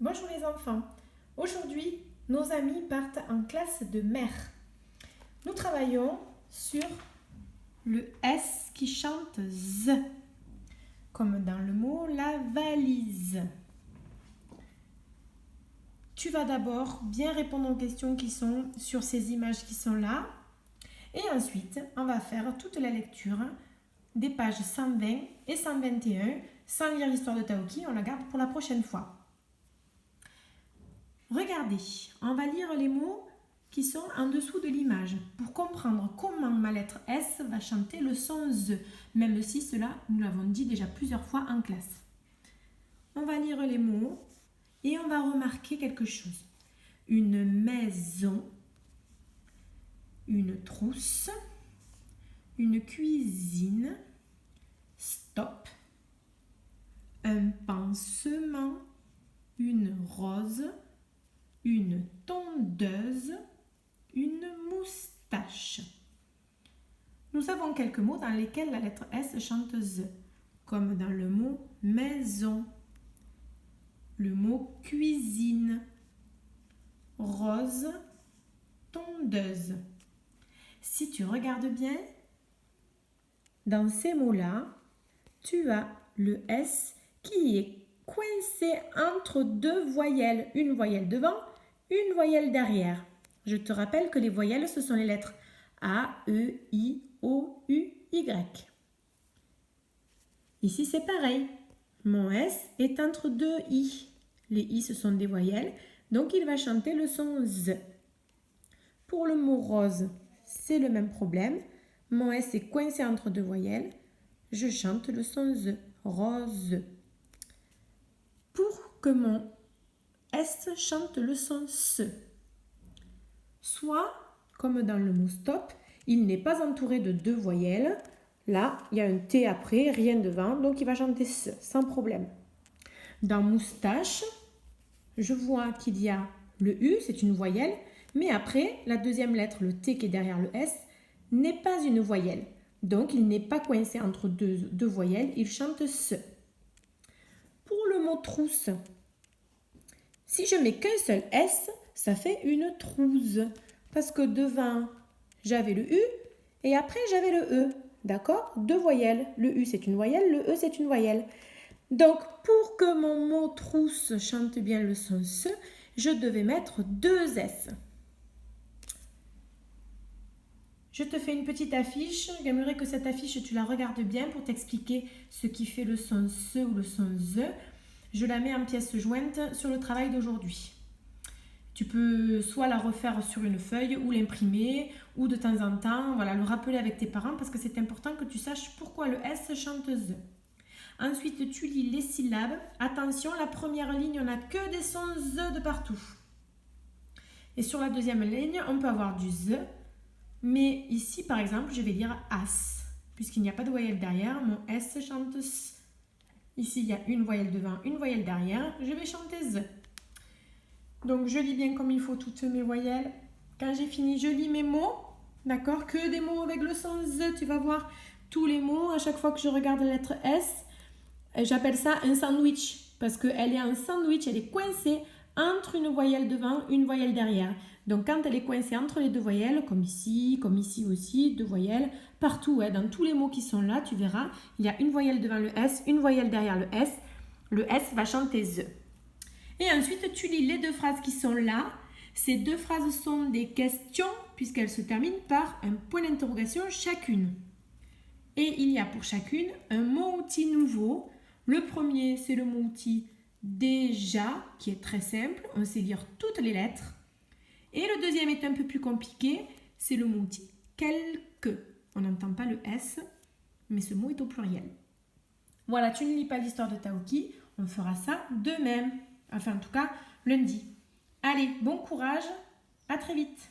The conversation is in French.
Bonjour les enfants. Aujourd'hui, nos amis partent en classe de mer. Nous travaillons sur le S qui chante Z, comme dans le mot la valise. Tu vas d'abord bien répondre aux questions qui sont sur ces images qui sont là. Et ensuite, on va faire toute la lecture des pages 120 et 121. Sans lire l'histoire de Taoki, on la garde pour la prochaine fois. Regardez, on va lire les mots qui sont en dessous de l'image pour comprendre comment ma lettre S va chanter le son Z, même si cela, nous l'avons dit déjà plusieurs fois en classe. On va lire les mots et on va remarquer quelque chose. Une maison, une trousse, une cuisine, stop, un pansement, une rose, une tondeuse, une moustache. Nous avons quelques mots dans lesquels la lettre S chante Z, comme dans le mot maison, le mot cuisine, rose, tondeuse. Si tu regardes bien, dans ces mots-là, tu as le S qui est coincé entre deux voyelles, une voyelle devant, une voyelle derrière. Je te rappelle que les voyelles, ce sont les lettres A, E, I, O, U, Y. Ici, c'est pareil. Mon S est entre deux I. Les I, ce sont des voyelles, donc il va chanter le son Z. Pour le mot rose, c'est le même problème. Mon S est coincé entre deux voyelles. Je chante le son Z, rose. Pour que mon S chante le son S, soit, comme dans le mot stop, il n'est pas entouré de deux voyelles. Là, il y a un T après, rien devant, donc il va chanter S, sans problème. Dans moustache, je vois qu'il y a le U, c'est une voyelle, mais après, la deuxième lettre, le T qui est derrière le S, n'est pas une voyelle. Donc, il n'est pas coincé entre deux voyelles, il chante S. Pour le mot trousse, si je mets qu'un seul S, ça fait une trousse. Parce que devant, j'avais le U et après, j'avais le E. D'accord? Deux voyelles. Le U, c'est une voyelle, le E, c'est une voyelle. Donc, pour que mon mot trousse chante bien le son S, je devais mettre deux S. Je te fais une petite affiche. J'aimerais que cette affiche, tu la regardes bien pour t'expliquer ce qui fait le son S ou le son Z. Je la mets en pièce jointe sur le travail d'aujourd'hui. Tu peux soit la refaire sur une feuille ou l'imprimer ou de temps en temps, voilà, le rappeler avec tes parents parce que c'est important que tu saches pourquoi le S chante Z. Ensuite, tu lis les syllabes. Attention, la première ligne, on n'a que des sons Z de partout. Et sur la deuxième ligne, on peut avoir du Z. Mais ici, par exemple, je vais lire as. Puisqu'il n'y a pas de voyelle derrière, mon S chante S. Ici, il y a une voyelle devant, une voyelle derrière. Je vais chanter Z. Donc, je lis bien comme il faut toutes mes voyelles. Quand j'ai fini, je lis mes mots. D'accord? Que des mots avec le son Z. Tu vas voir tous les mots. À chaque fois que je regarde la lettre S, j'appelle ça un sandwich. Parce qu'elle est un sandwich, elle est coincée entre une voyelle devant, une voyelle derrière. Donc, quand elle est coincée entre les deux voyelles, comme ici aussi, deux voyelles, partout, dans tous les mots qui sont là, tu verras, il y a une voyelle devant le S, une voyelle derrière le S. Le S va chanter Z. Et ensuite, tu lis les deux phrases qui sont là. Ces deux phrases sont des questions, puisqu'elles se terminent par un point d'interrogation chacune. Et il y a pour chacune un mot-outil nouveau. Le premier, c'est le mot-outil déjà, qui est très simple. On sait lire toutes les lettres. Et le deuxième est un peu plus compliqué, c'est le mot-outil quelque. On n'entend pas le S, mais ce mot est au pluriel. Voilà, tu ne lis pas l'histoire de Taoki, on fera ça demain. Enfin, en tout cas, lundi. Allez, bon courage, à très vite.